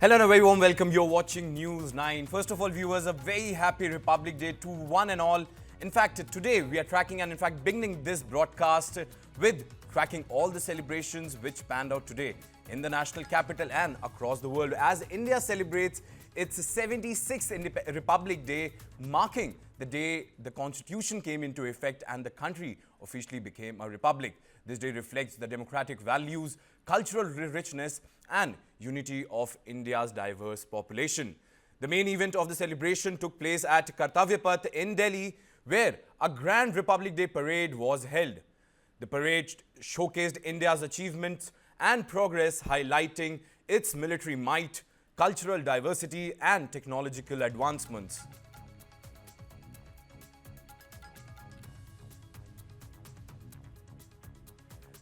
Hello and a very warm welcome. You're watching News 9. First of all, viewers, a very happy Republic Day to one and all. In fact, today we are tracking and in fact beginning this broadcast with tracking all the celebrations which panned out today in the national capital and across the world as India celebrates its 76th Republic Day, marking the day the Constitution came into effect and the country officially became a republic. This day reflects the democratic values, cultural richness and unity of India's diverse population. The main event of the celebration took place at Kartavya Path in Delhi, where a grand Republic Day parade was held. The parade showcased India's achievements and progress, highlighting its military might, cultural diversity and technological advancements.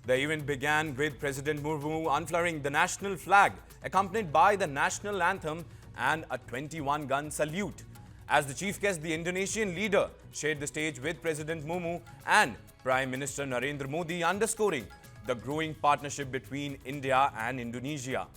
The event began with President Murmu unfurling the national flag, accompanied by the national anthem and a 21-gun salute. As the chief guest, the Indonesian leader shared the stage with President Murmu and Prime Minister Narendra Modi, underscoring the growing partnership between India and Indonesia.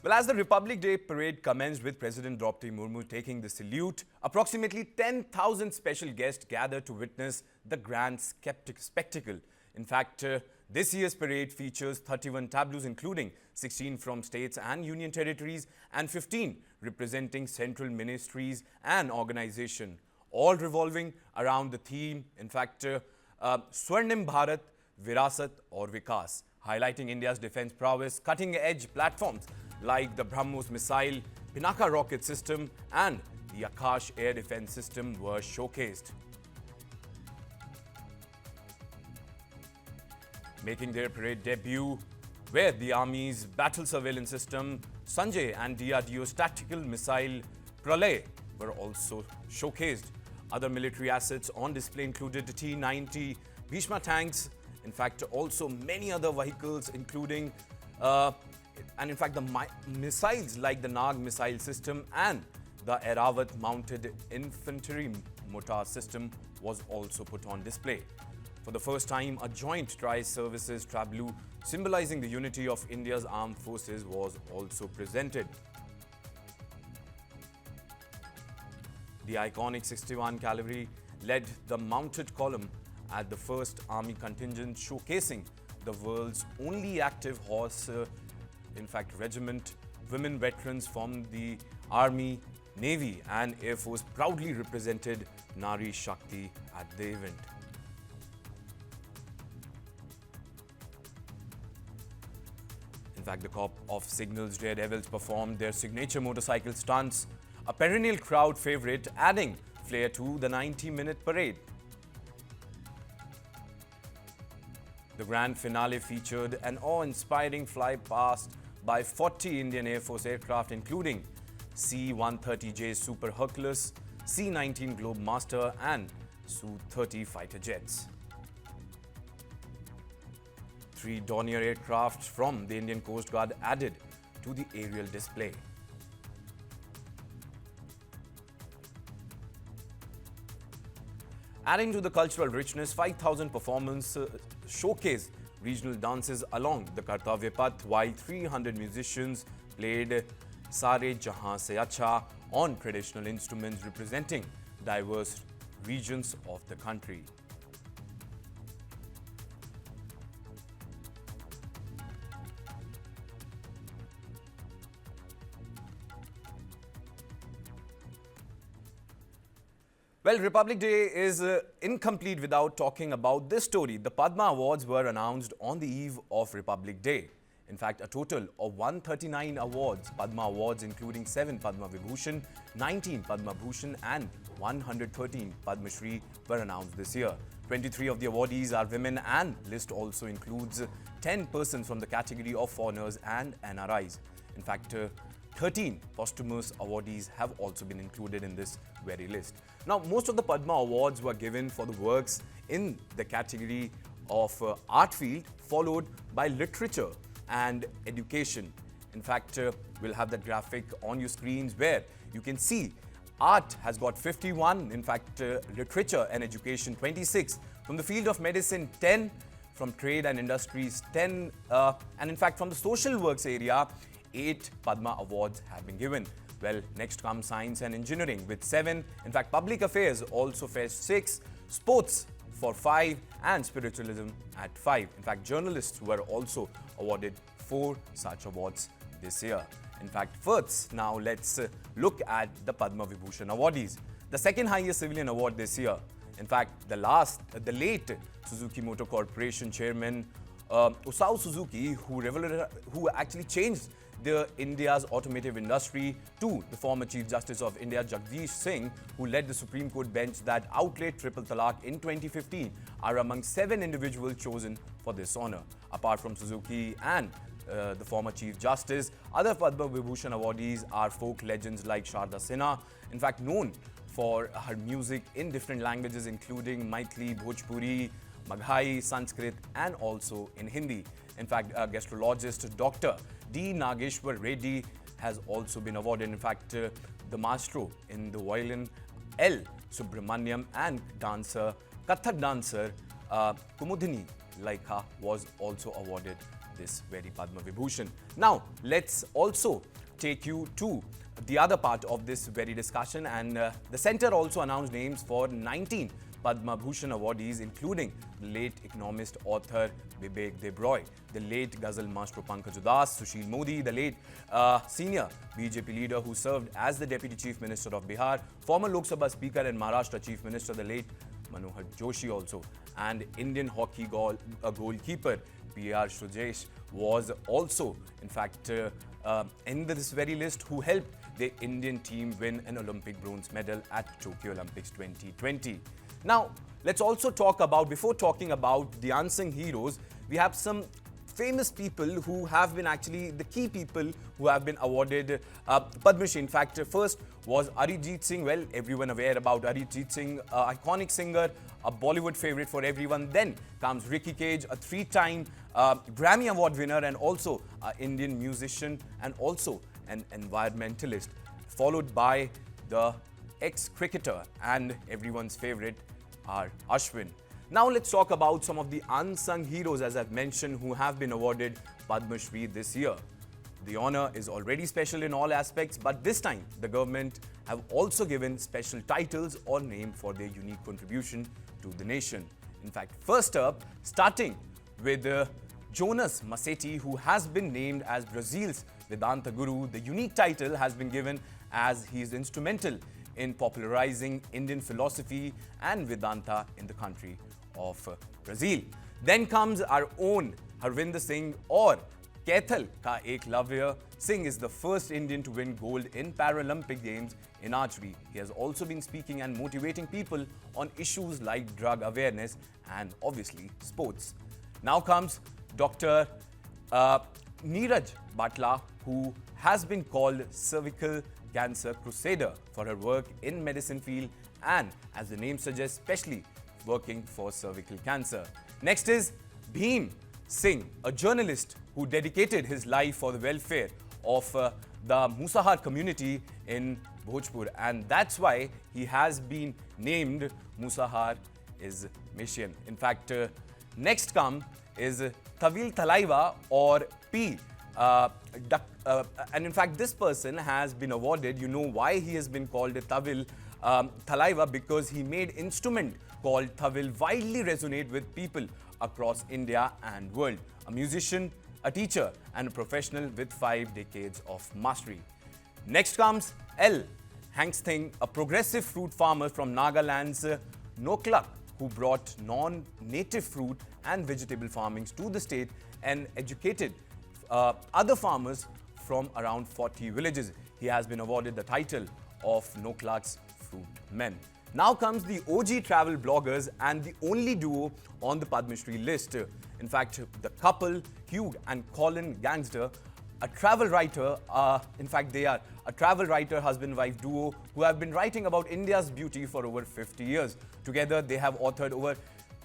Well, as the Republic Day parade commenced with President Draupadi Murmu taking the salute, approximately 10,000 special guests gathered to witness the grand spectacle. In fact, this year's parade features 31 tableaus, including 16 from states and union territories and 15 representing central ministries and organizations, all revolving around the theme, in fact, Swarnim Bharat, Virasat aur Vikas, highlighting India's defense prowess, cutting-edge platforms like the BrahMos missile, Pinaka rocket system and the Akash air defense system were showcased. Making their parade debut were the Army's battle surveillance system, Sanjay, and DRDO's tactical missile Pralay were also showcased. Other military assets on display included T-90 Bhishma tanks, in fact also many other vehicles including and in fact the missiles like the Nag missile system and the Eravat mounted infantry mortar system was also put on display. For the first time, a joint tri-services tableau symbolizing the unity of India's armed forces was also presented. The iconic 61 Cavalry led the mounted column at the 1st Army contingent, showcasing the world's only active horse regiment. Women veterans from the Army, Navy and Air Force proudly represented Nari Shakti at the event. In fact, the Corps of Signals Daredevils performed their signature motorcycle stunts, a perennial crowd favorite, adding flair to the 90-minute parade. The grand finale featured an awe-inspiring flypast by 40 Indian Air Force aircraft, including C-130J Super Hercules, C-19 Globemaster and Su-30 fighter jets. 3 Dornier aircraft from the Indian Coast Guard added to the aerial display. Adding to the cultural richness, 5,000 performers showcased regional dances along the Kartavya Path, while 300 musicians played Sare Jahan Se Acha on traditional instruments representing diverse regions of the country. Well, Republic Day is incomplete without talking about this story. The Padma Awards were announced on the eve of Republic Day. In fact, a total of 139 awards, Padma Awards, including 7 Padma Vibhushan, 19 Padma Bhushan and 113 Padma Shri were announced this year. 23 of the awardees are women and list also includes 10 persons from the category of foreigners and NRIs. In fact, 13 posthumous awardees have also been included in this very list. Now, most of the Padma Awards were given for the works in the category of art field, followed by literature and education. In fact, we'll have that graphic on your screens where you can see Art has got 51, in fact, literature and education 26, from the field of medicine 10, from trade and industries 10, and in fact from the social works area 8 Padma Awards have been given. Well, next comes science and engineering with 7, in fact public affairs also fetched 6, sports for 5 and spiritualism at 5. In fact, journalists were also awarded 4 such awards this year. In fact, first, now let's look at the Padma Vibhushan awardees. The second highest civilian award this year. In fact, the late Suzuki Motor Corporation chairman Usao Suzuki, who actually changed India's automotive industry, to the former Chief Justice of India Jagdish Singh, who led the Supreme Court bench that outlawed triple talaq in 2015, are among 7 individuals chosen for this honor. Apart from Suzuki and the former Chief Justice, other Padma Vibhushan awardees are folk legends like Sharda Sinha, in fact known for her music in different languages including Maithili, Bhojpuri, Maghai, Sanskrit and also in Hindi. In fact, gastrologist Dr. D. Nageshwar Reddy has also been awarded. In fact, the maestro in the violin L. Subramaniam and Kathak dancer Kumudini Laikha was also awarded this very Padma Vibhushan. Now, let's also take you to the other part of this very discussion, and the centre also announced names for 19 Padma Bhushan awardees, including the late economist author Vivek Debroy, the late Ghazal maestro Pankaj Udas, Sushil Modi, the late senior BJP leader who served as the Deputy Chief Minister of Bihar, former Lok Sabha Speaker and Maharashtra Chief Minister, the late Manohar Joshi also, and Indian hockey goalkeeper P.R. Sujesh was also, in fact, in this very list, who helped the Indian team win an Olympic bronze medal at Tokyo Olympics 2020. Now, let's also talk about, before talking about the unsung heroes, we have some famous people who have been actually the key people who have been awarded Padma Shri. In fact, first was Arijit Singh. Well, everyone aware about Arijit Singh, iconic singer, a Bollywood favorite for everyone. Then comes Ricky Cage, a 3-time Grammy Award winner and also an Indian musician and also an environmentalist, followed by the ex-cricketer and everyone's favorite are Ashwin. Now let's talk about some of the unsung heroes, as I've mentioned, who have been awarded Padma Shri this year. The honor is already special in all aspects, but this time the government have also given special titles or name for their unique contribution to the nation. In fact, first up, starting with Jonas Masetti, who has been named as Brazil's Vedanta Guru. The unique title has been given as he is instrumental in popularizing Indian philosophy and Vedanta in the country of Brazil. Then comes our own Harvinder Singh, or Kaithal Ka Eklavya. Singh is the first Indian to win gold in Paralympic Games in archery. He has also been speaking and motivating people on issues like drug awareness and obviously sports. Now comes Dr. Neeraj Batla, who has been called cervical cancer crusader for her work in medicine field and, as the name suggests, especially working for cervical cancer. Next is Bhim Singh, a journalist who dedicated his life for the welfare of the Musahar community in Bhojpur, and that's why he has been named Musahar is Mission. In fact, next come is Tawil Thalaiva, or P. And in fact, this person has been awarded. You know why he has been called a Tawil Thalaiva? Because he made instrument called Tawil widely resonate with people across India and world. A musician, a teacher and a professional with 5 decades of mastery. Next comes L. Hangsthing, a progressive fruit farmer from Nagaland's Noklak, who brought non-native fruit and vegetable farmings to the state and educated other farmers from around 40 villages. He has been awarded the title of Noklak's Fruit Men. Now comes the OG travel bloggers and the only duo on the Padma Shri list. In fact, the couple Hugh and Colin Gangster, a travel writer, in fact they are a travel writer husband-wife duo who have been writing about India's beauty for over 50 years. Together they have authored over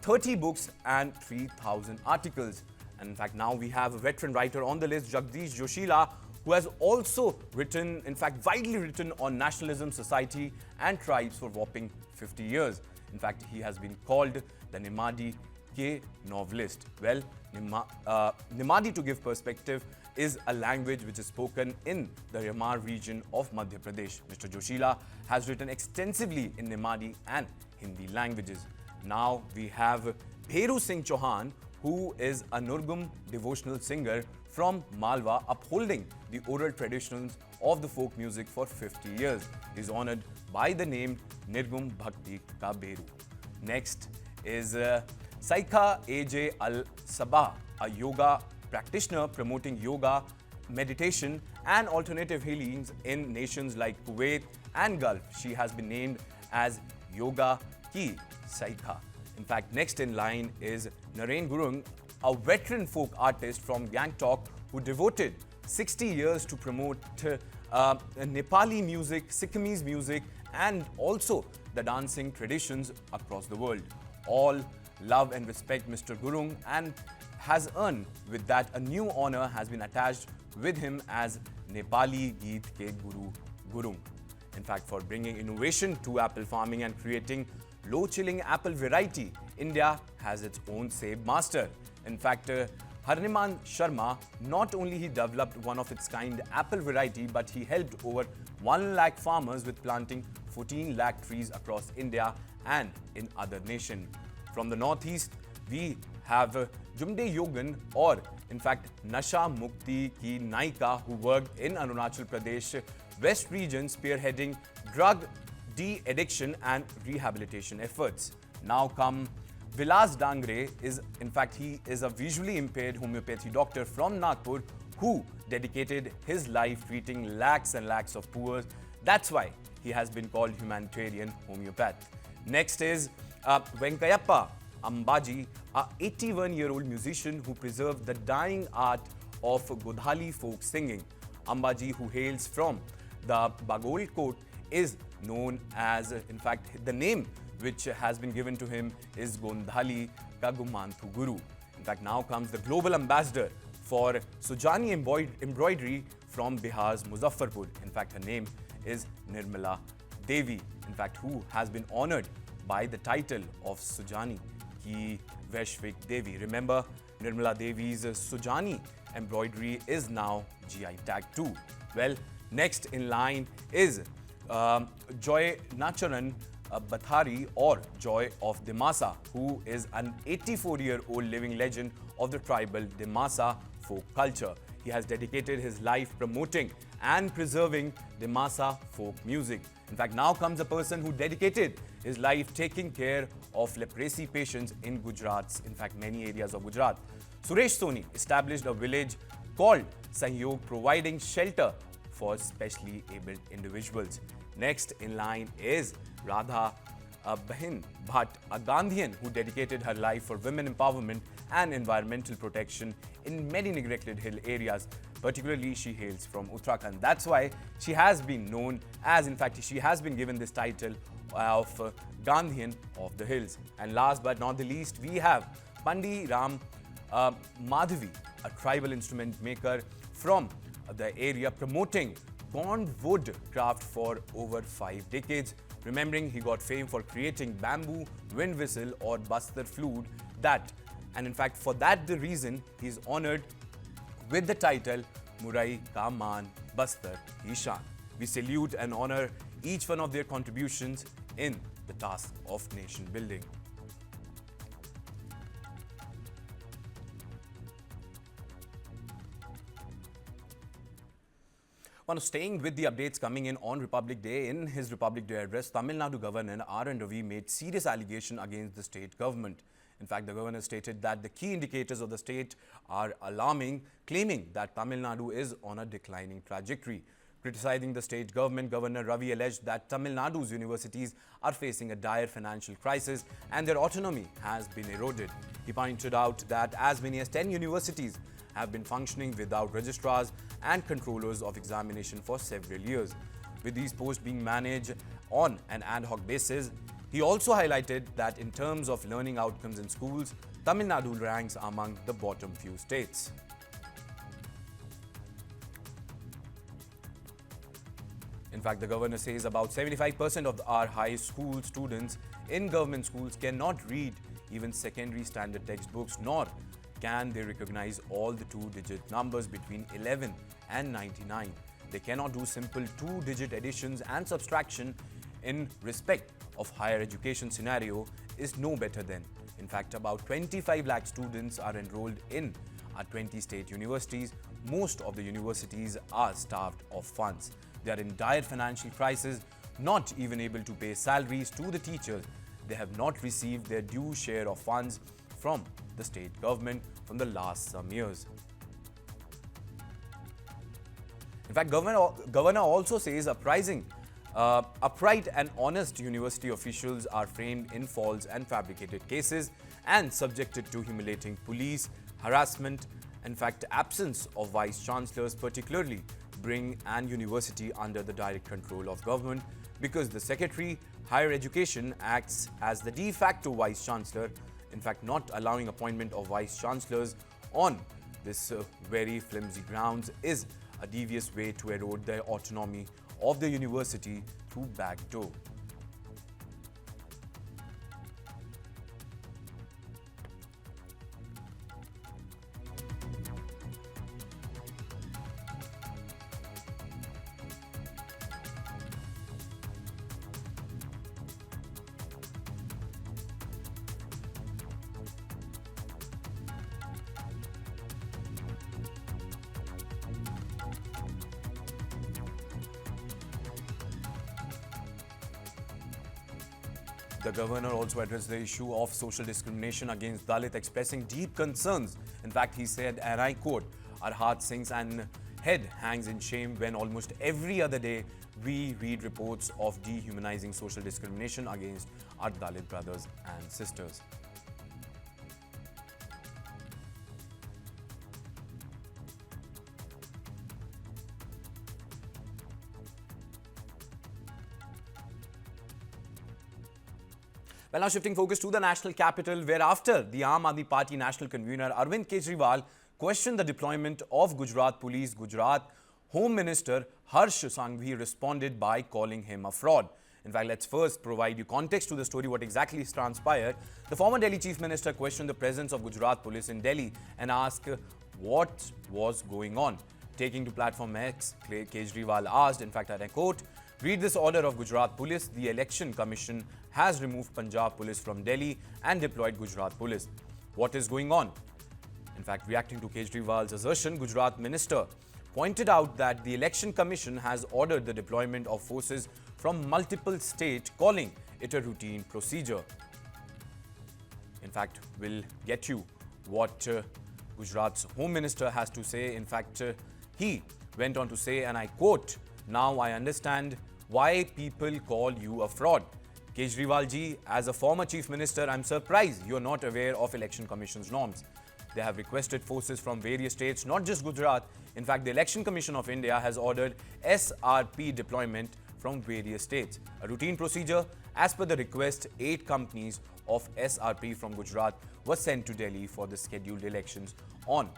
30 books and 3,000 articles. And in fact, now we have a veteran writer on the list, Jagdish Joshila, who has also written, in fact, widely written on nationalism, society and tribes for whopping 50 years. In fact, he has been called the Nimadi K novelist. Well, Nimadi, to give perspective, is a language which is spoken in the Remar region of Madhya Pradesh. Mr. Joshila has written extensively in Nimadi and Hindi languages. Now we have Bheru Singh Chauhan, who is a Nurgum devotional singer from Malwa, upholding the oral traditions of the folk music for 50 years. He is honored by the name Nirgum Bhakti Ka Bheru. Next is Saika A.J. Al-Sabah, a yoga practitioner promoting yoga, meditation and alternative healings in nations like Kuwait and Gulf. She has been named as Yoga Ki Saika. In fact, next in line is Naren Gurung, a veteran folk artist from Gangtok who devoted 60 years to promote Nepali music, Sikkimese music and also the dancing traditions across the world. All love and respect Mr. Gurung, and has earned with that a new honor has been attached with him as Nepali Geet Ke Guru Gurung. In fact, for bringing innovation to apple farming and creating low-chilling apple variety, India has its own Seb master. In fact, Harniman Sharma, not only he developed one of its kind apple variety, but he helped over 1 lakh farmers with planting 14 lakh trees across India and in other nations. From the northeast, we have Jumde Yogan, or in fact Nasha Mukti Ki Naika, who worked in Arunachal Pradesh West region spearheading drug de-addiction and rehabilitation efforts. Now come Vilas Dangre. He is a visually impaired homeopathy doctor from Nagpur who dedicated his life treating lakhs and lakhs of poor. That's why he has been called humanitarian homeopath. Next is Venkayappa Ambaji, a 81-year-old musician who preserved the dying art of Godhali folk singing. Ambaji, who hails from the Bagol Court, is known as, in fact, the name which has been given to him is Gondhali Kagumanthu Guru. In fact, now comes the global ambassador for Sujani embroidery from Bihar's Muzaffarpur. In fact, her name is Nirmala Devi, in fact, who has been honored by the title of Sujani Ki Vaishvik Devi. Remember, Nirmala Devi's Sujani embroidery is now GI tag too. Well, next in line is Joy Nacharan Bathari, or Joy of Dimasa, who is an 84-year-old living legend of the tribal Dimasa folk culture. He has dedicated his life promoting and preserving Dimasa folk music. In fact, now comes a person who dedicated his life taking care of leprosy patients in Gujarat, in fact, many areas of Gujarat. Suresh Soni established a village called Sahyog, providing shelter for specially abled individuals. Next in line is Radha Bahin Bhatt, a Gandhian who dedicated her life for women empowerment and environmental protection in many neglected hill areas. Particularly, she hails from Uttarakhand. That's why she has been known as, in fact, she has been given this title of Gandhian of the Hills. And last but not the least, we have Pandi Ram Madhavi, a tribal instrument maker from the area, promoting corn wood craft for over 5 decades. Remembering, he got fame for creating bamboo wind whistle or Bastar flute and in fact, for that the reason he is honored with the title Murai Ka Maan Bastar Ishan. We salute and honor each one of their contributions in the task of nation building. Well, staying with the updates coming in on Republic Day, in his Republic Day address, Tamil Nadu Governor R.N. Ravi made serious allegation against the state government. In fact, the governor stated that the key indicators of the state are alarming, claiming that Tamil Nadu is on a declining trajectory. Criticizing the state government, Governor Ravi alleged that Tamil Nadu's universities are facing a dire financial crisis and their autonomy has been eroded. He pointed out that as many as 10 universities have been functioning without registrars and controllers of examination for several years, with these posts being managed on an ad hoc basis. He also highlighted that in terms of learning outcomes in schools, Tamil Nadu ranks among the bottom few states. In fact, the governor says about 75% of our high school students in government schools cannot read even secondary standard textbooks, nor can they recognize all the two-digit numbers between 11 and 99. They cannot do simple two-digit additions and subtraction in respect of higher education scenario is no better than. In fact, about 25 lakh students are enrolled in our 20 state universities. Most of the universities are starved of funds. They are in dire financial crisis, not even able to pay salaries to the teachers. They have not received their due share of funds from the state government from the last some years. In fact, governor also says upright and honest university officials are framed in false and fabricated cases and subjected to humiliating police harassment. In fact, absence of vice chancellors particularly bring an university under the direct control of government, because the Secretary Higher Education acts as the de facto vice chancellor, in fact not allowing appointment of vice chancellors on this very flimsy grounds is a devious way to erode the autonomy of the university through backdoor. The governor also addressed the issue of social discrimination against Dalit, expressing deep concerns. In fact, he said, and I quote, "Our heart sinks and head hangs in shame when almost every other day we read reports of dehumanizing social discrimination against our Dalit brothers and sisters." Well, now shifting focus to the national capital, where after the Aam Aadmi Party national convener Arvind Kejriwal questioned the deployment of Gujarat Police, Gujarat Home Minister Harsh Sanghvi responded by calling him a fraud. In fact, let's first provide you context to the story, what exactly transpired. The former Delhi Chief Minister questioned the presence of Gujarat Police in Delhi and asked what was going on. Taking to platform X, Kejriwal asked, in fact, I quote, "Read this order of Gujarat Police. The Election Commission has removed Punjab Police from Delhi and deployed Gujarat Police. What is going on?" In fact, reacting to Kejriwal's assertion, Gujarat Minister pointed out that the Election Commission has ordered the deployment of forces from multiple states, calling it a routine procedure. In fact, we'll get you what Gujarat's Home Minister has to say. In fact, he went on to say, and I quote, "Now I understand why people call you a fraud. Kejriwal ji, as a former Chief Minister, I'm surprised you're not aware of Election Commission's norms. They have requested forces from various states, not just Gujarat. In fact, the Election Commission of India has ordered SRP deployment from various states. A routine procedure. As per the request, 8 companies of SRP from Gujarat were sent to Delhi for the scheduled elections on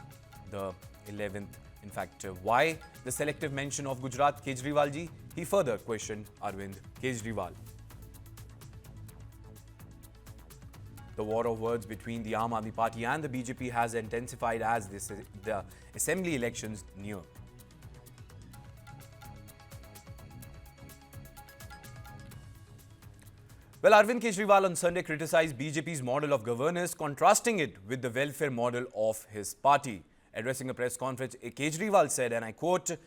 the 11th. In fact, why the selective mention of Gujarat, Kejriwal ji? He further questioned Arvind Kejriwal. The war of words between the Aam Aadmi Party and the BJP has intensified as the assembly elections near. Well, Arvind Kejriwal on Sunday criticized BJP's model of governance, contrasting it with the welfare model of his party. Addressing a press conference, Kejriwal said, and I quote,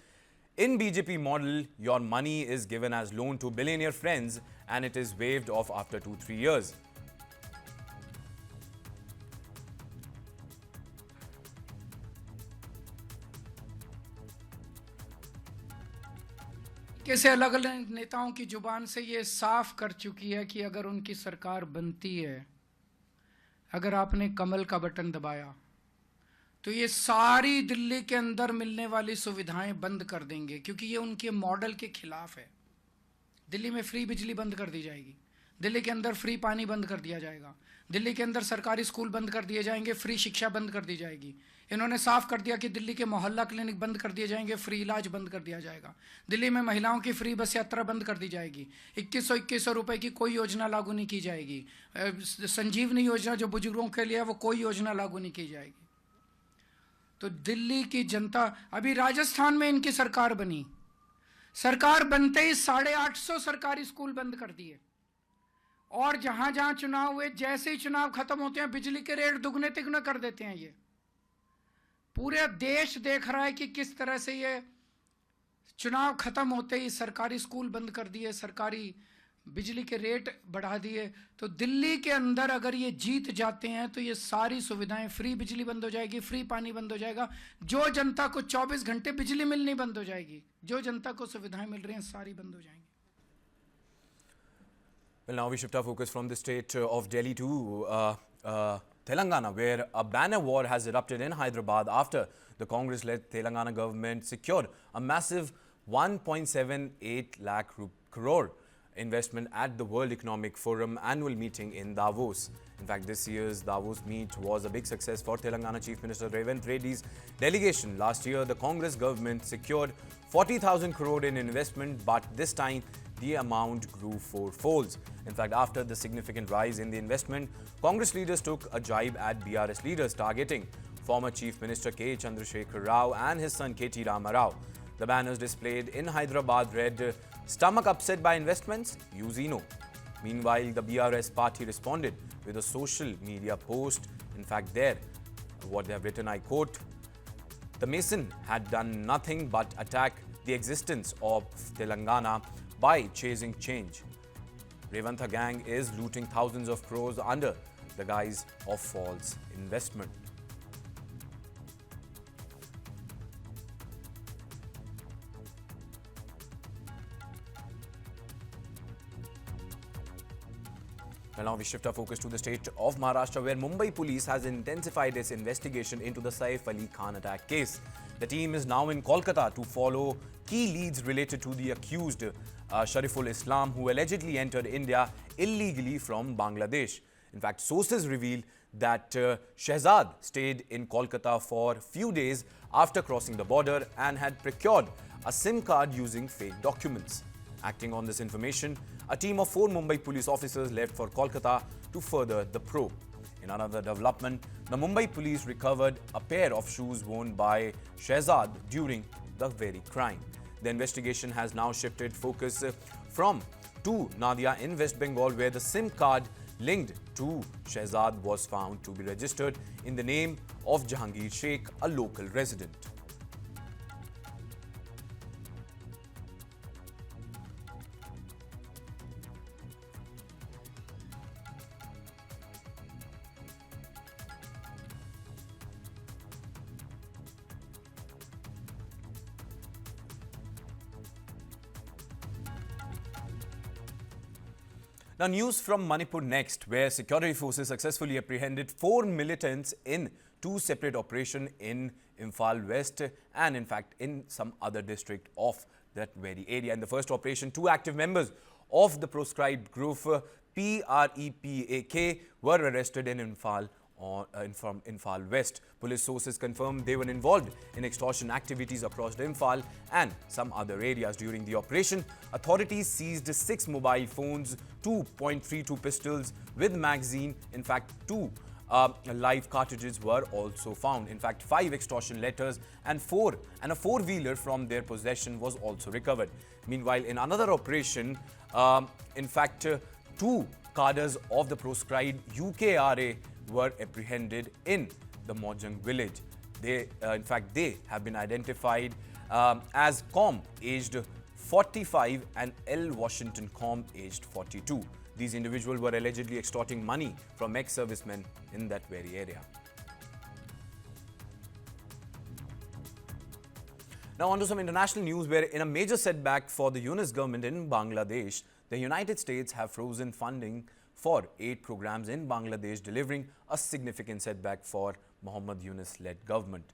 "In BJP model, your money is given as loan to billionaire friends and it is waived off after 2-3 years. कैसे अलग अलग नेताओं की जुबान से ये साफ कर चुकी है कि अगर उनकी सरकार बनती है, अगर आपने कमल का बटन दबाया तो ये सारी दिल्ली के अंदर मिलने वाली सुविधाएं बंद कर देंगे, क्योंकि ये उनके मॉडल के खिलाफ है। दिल्ली में फ्री बिजली बंद कर दी जाएगी, दिल्ली के अंदर फ्री पानी बंद कर दिया जाएगा, दिल्ली के अंदर सरकारी स्कूल बंद कर दिए जाएंगे, फ्री शिक्षा बंद कर दी जाएगी। इन्होंने साफ कर दिया कि दिल्ली के मोहल्ला क्लिनिक बंद कर दिए जाएंगे, फ्री इलाज बंद कर दिया जाएगा। दिल्ली में महिलाओं की फ्री बस यात्रा बंद कर दी जाएगी। 2100 रुपए की कोई योजना लागू नहीं की जाएगी। संजीवनी योजना जो बुजुर्गों के लिए है वो कोई योजना लागू नहीं की जाएगी। तो दिल्ली की जनता, अभी राजस्थान में इनकी सरकार बनी, सरकार बनते ही 850 सरकारी स्कूल बंद कर दिए, और जहां जहां चुनाव हुए जैसे ही चुनाव खत्म होते हैं बिजली के रेट दुगने तिगुने कर देते हैं। ये पूरे देश देख रहा है कि किस तरह से ये चुनाव खत्म होते ही सरकारी स्कूल बंद कर दिए, सरकारी बिजली के रेट बढ़ा दिए। तो दिल्ली के अंदर अगर ये जीत जाते हैं तो ये सारी सुविधाएं, फ्री बिजली बंद हो जाएगी, फ्री पानी बंद हो जाएगा, जो जनता को 24 घंटे बिजली मिलनी बंद हो जाएगी, जो जनता को सुविधाएं मिल रही हैं सारी बंद हो जाएंगी। Well, now we shift our focus from the state of Delhi to Telangana, where a banner war has erupted in Hyderabad after the Congress-led Telangana government secured a massive 1.78 lakh crore investment at the World Economic Forum annual meeting in Davos. In fact, this year's Davos meet was a big success for Telangana Chief Minister Revanth Reddy's delegation. Last year, the Congress government secured 40,000 crore in investment, but this time the amount grew fourfolds. In fact, after the significant rise in the investment, Congress leaders took a jibe at BRS leaders, targeting former Chief Minister K. Chandrasekhar Rao and his son K.T. Rama Rao. The banners displayed in Hyderabad read, "Stomach upset by investments? Use Eno." Meanwhile, the BRS party responded with a social media post. In fact, there, what they have written, I quote, "The Mason had done nothing but attack the existence of Telangana by chasing change. Revantha gang is looting thousands of crores under the guise of false investment." Well, now we shift our focus to the state of Maharashtra, where Mumbai police has intensified its investigation into the Saif Ali Khan attack case. The team is now in Kolkata to follow key leads related to the accused Shariful Islam, who allegedly entered India illegally from Bangladesh. In fact, sources reveal that Shehzad stayed in Kolkata for a few days after crossing the border and had procured a SIM card using fake documents. Acting on this information, a team of 4 Mumbai police officers left for Kolkata to further the probe. In another development, the Mumbai police recovered a pair of shoes worn by Shehzad during the very crime. The investigation has now shifted focus to Nadia in West Bengal, where the SIM card linked to Shehzad was found to be registered in the name of Jahangir Sheikh, a local resident. Now, news from Manipur next, where security forces successfully apprehended 4 militants in 2 separate operations in Imphal West and, in fact, in some other district of that very area. In the first operation, 2 active members of the proscribed group PREPAK were arrested in Imphal from Imphal West. Police sources confirmed they were involved in extortion activities across Imphal and some other areas. During the operation, authorities seized 6 mobile phones, 2.32 pistols with magazine. In fact, 2 live cartridges were also found. In fact, 5 extortion letters and a four-wheeler from their possession was also recovered. Meanwhile, in another operation, 2 cadres of the proscribed UKRA were apprehended in the Mojang village. They have been identified as Com, aged 45, and L. Washington Com, aged 42. These individuals were allegedly extorting money from ex-servicemen in that very area. Now on to some international news, where in a major setback for the Yunus government in Bangladesh, the United States have frozen funding for 8 programs in Bangladesh, delivering a significant setback for Muhammad Yunus-led government.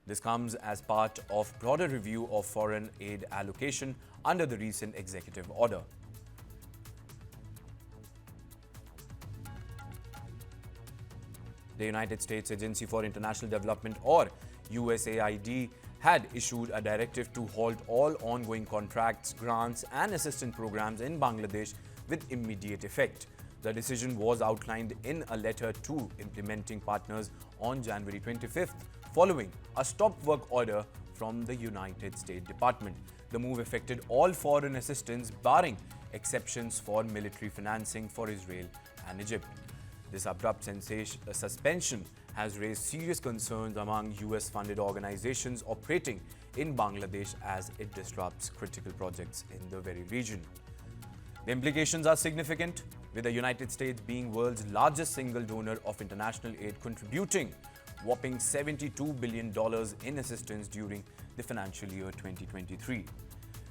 This comes as part of broader review of foreign aid allocation under the recent executive order. The United States Agency for International Development, or USAID, had issued a directive to halt all ongoing contracts, grants and assistance programs in Bangladesh with immediate effect. The decision was outlined in a letter to implementing partners on January 25th, following a stop work order from the United States Department. The move affected all foreign assistance, barring exceptions for military financing for Israel and Egypt. This abrupt suspension has raised serious concerns among US-funded organizations operating in Bangladesh as it disrupts critical projects in the very region. The implications are significant, with the United States being world's largest single donor of international aid, contributing whopping $72 billion in assistance during the financial year 2023.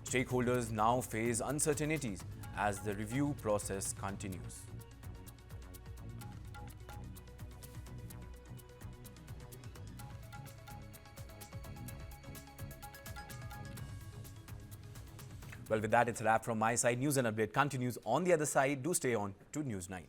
Stakeholders now face uncertainties as the review process continues. Well, with that, it's a wrap from my side. News and Update continues on the other side. Do stay on to News 9.